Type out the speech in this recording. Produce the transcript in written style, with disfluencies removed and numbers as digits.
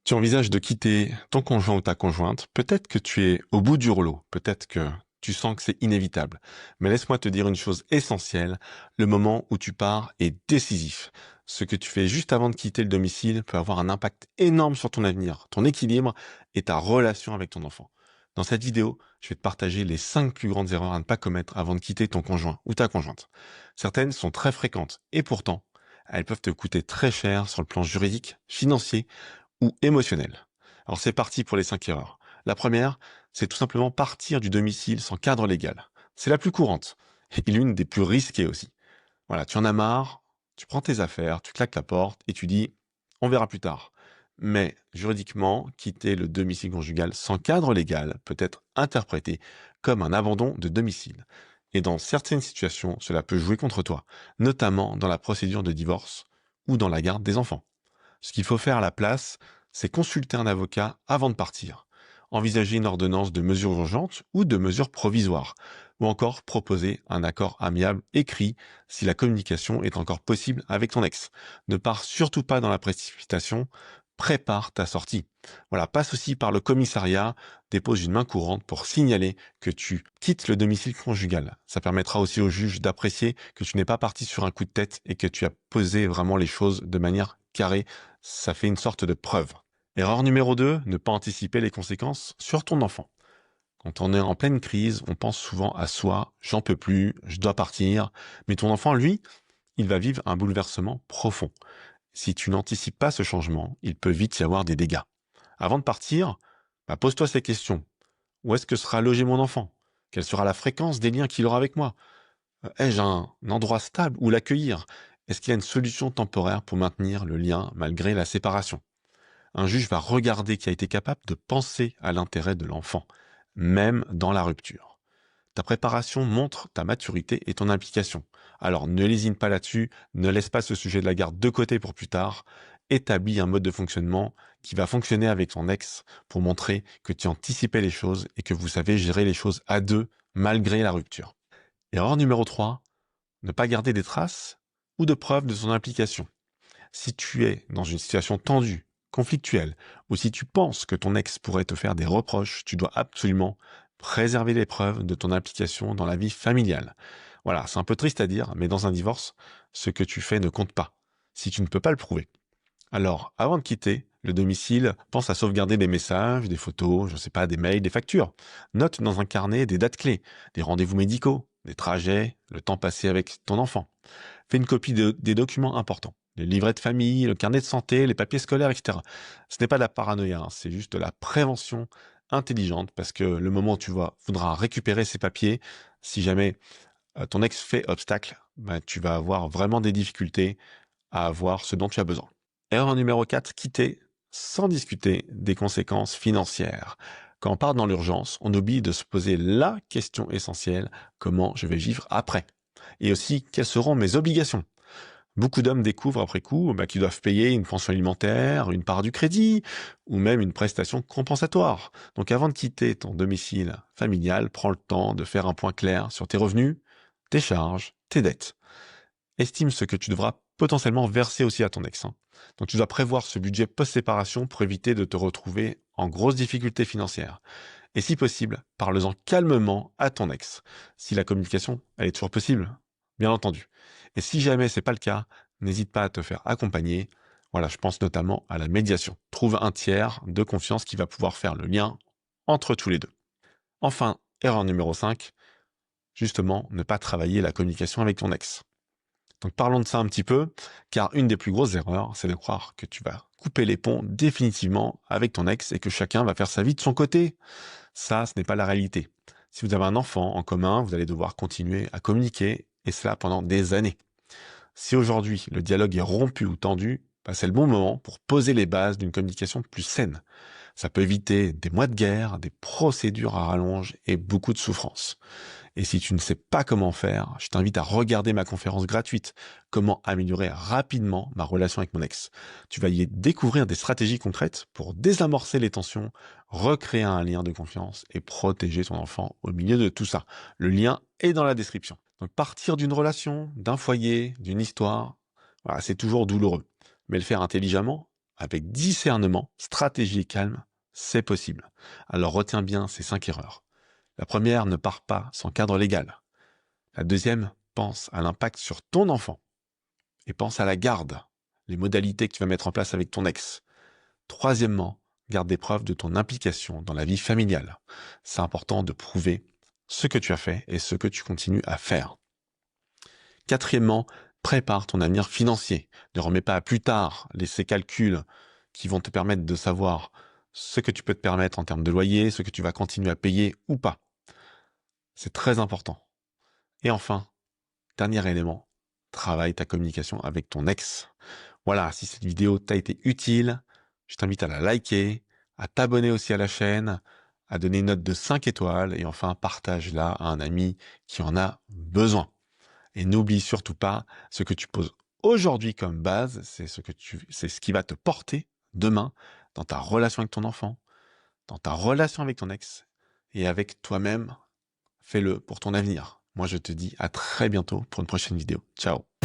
Tu envisages de quitter ton conjoint ou ta conjointe, peut-être que tu es au bout du rouleau, peut-être que tu sens que c'est inévitable. Mais laisse-moi te dire une chose essentielle, le moment où tu pars est décisif. Ce que tu fais juste avant de quitter le domicile peut avoir un impact énorme sur ton avenir, ton équilibre et ta relation avec ton enfant. Dans cette vidéo, je vais te partager les 5 plus grandes erreurs à ne pas commettre avant de quitter ton conjoint ou ta conjointe. Certaines sont très fréquentes et pourtant, elles peuvent te coûter très cher sur le plan juridique, financier ou émotionnel. Alors c'est parti pour les 5 erreurs. La première, c'est tout simplement partir du domicile sans cadre légal. C'est la plus courante et l'une des plus risquées aussi. Voilà, tu en as marre, tu prends tes affaires, tu claques la porte et tu dis on verra plus tard. Mais juridiquement, quitter le domicile conjugal sans cadre légal peut être interprété comme un abandon de domicile. Et dans certaines situations, cela peut jouer contre toi, notamment dans la procédure de divorce ou dans la garde des enfants. Ce qu'il faut faire à la place, c'est consulter un avocat avant de partir, envisager une ordonnance de mesures urgentes ou de mesures provisoires, ou encore proposer un accord amiable écrit si la communication est encore possible avec ton ex. Ne pars surtout pas dans la précipitation, prépare ta sortie. Voilà, passe aussi par le commissariat, dépose une main courante pour signaler que tu quittes le domicile conjugal. Ça permettra aussi au juge d'apprécier que tu n'es pas parti sur un coup de tête et que tu as posé vraiment les choses de manière carrée. Ça fait une sorte de preuve. Erreur numéro 2, ne pas anticiper les conséquences sur ton enfant. Quand on est en pleine crise, on pense souvent à soi, j'en peux plus, je dois partir, mais ton enfant, lui, il va vivre un bouleversement profond. Si tu n'anticipes pas ce changement, il peut vite y avoir des dégâts. Avant de partir, pose-toi ces questions. Où est-ce que sera logé mon enfant? Quelle sera la fréquence des liens qu'il aura avec moi? Ai-je un endroit stable où l'accueillir? Est-ce qu'il y a une solution temporaire pour maintenir le lien malgré la séparation? Un juge va regarder qui a été capable de penser à l'intérêt de l'enfant, même dans la rupture. Ta préparation montre ta maturité et ton implication. Alors ne lésine pas là-dessus, ne laisse pas ce sujet de la garde de côté pour plus tard. Établis un mode de fonctionnement qui va fonctionner avec ton ex pour montrer que tu anticipais les choses et que vous savez gérer les choses à deux malgré la rupture. Erreur numéro 3, ne pas garder des traces ou de preuves de son implication. Si tu es dans une situation tendue, conflictuelle, ou si tu penses que ton ex pourrait te faire des reproches, tu dois absolument préserver les preuves de ton implication dans la vie familiale. Voilà, c'est un peu triste à dire, mais dans un divorce, ce que tu fais ne compte pas, si tu ne peux pas le prouver. Alors, avant de quitter le domicile, pense à sauvegarder des messages, des photos, je ne sais pas, des mails, des factures. Note dans un carnet des dates clés, des rendez-vous médicaux, des trajets, le temps passé avec ton enfant. Fais une copie des documents importants. Les livrets de famille, le carnet de santé, les papiers scolaires, etc. Ce n'est pas de la paranoïa, hein, c'est juste de la prévention intelligente parce que le moment où voudras récupérer ces papiers, si jamais ton ex fait obstacle, tu vas avoir vraiment des difficultés à avoir ce dont tu as besoin. Erreur numéro 4, quitter sans discuter des conséquences financières. Quand on part dans l'urgence, on oublie de se poser la question essentielle, comment je vais vivre après? Et aussi, quelles seront mes obligations? Beaucoup d'hommes découvrent après coup qu'ils doivent payer une pension alimentaire, une part du crédit, ou même une prestation compensatoire. Donc avant de quitter ton domicile familial, prends le temps de faire un point clair sur tes revenus, tes charges, tes dettes. Estime ce que tu devras potentiellement verser aussi à ton ex, hein. Donc tu dois prévoir ce budget post-séparation pour éviter de te retrouver en grosse difficulté financière. Et si possible, parle-en calmement à ton ex. Si la communication, elle est toujours possible, bien entendu. Et si jamais c'est pas le cas, n'hésite pas à te faire accompagner. Voilà, je pense notamment à la médiation. Trouve un tiers de confiance qui va pouvoir faire le lien entre tous les deux. Enfin, erreur numéro 5, justement, ne pas travailler la communication avec ton ex. Donc parlons de ça un petit peu, car une des plus grosses erreurs, c'est de croire que tu vas couper les ponts définitivement avec ton ex et que chacun va faire sa vie de son côté. Ça, ce n'est pas la réalité. Si vous avez un enfant en commun, vous allez devoir continuer à communiquer, et cela pendant des années. Si aujourd'hui le dialogue est rompu ou tendu, c'est le bon moment pour poser les bases d'une communication plus saine. Ça peut éviter des mois de guerre, des procédures à rallonge et beaucoup de souffrance. Et si tu ne sais pas comment faire, je t'invite à regarder ma conférence gratuite Comment améliorer rapidement ma relation avec mon ex. Tu vas y découvrir des stratégies concrètes pour désamorcer les tensions, recréer un lien de confiance et protéger ton enfant au milieu de tout ça. Le lien est dans la description. Donc partir d'une relation, d'un foyer, d'une histoire, voilà, c'est toujours douloureux. Mais le faire intelligemment, avec discernement, stratégie et calme, c'est possible. Alors retiens bien ces 5 erreurs. La première, ne pars pas sans cadre légal. La deuxième, pense à l'impact sur ton enfant. Et pense à la garde, les modalités que tu vas mettre en place avec ton ex. Troisièmement, garde des preuves de ton implication dans la vie familiale. C'est important de prouver ce que tu as fait et ce que tu continues à faire. Quatrièmement, prépare ton avenir financier. Ne remets pas à plus tard ces calculs qui vont te permettre de savoir ce que tu peux te permettre en termes de loyer, ce que tu vas continuer à payer ou pas. C'est très important. Et enfin, dernier élément, travaille ta communication avec ton ex. Voilà, si cette vidéo t'a été utile, je t'invite à la liker, à t'abonner aussi à la chaîne, à donner une note de 5 étoiles et enfin partage-la à un ami qui en a besoin. Et n'oublie surtout pas, ce que tu poses aujourd'hui comme base, c'est ce qui va te porter demain dans ta relation avec ton enfant, dans ta relation avec ton ex et avec toi-même. Fais-le pour ton avenir. Moi, je te dis à très bientôt pour une prochaine vidéo. Ciao.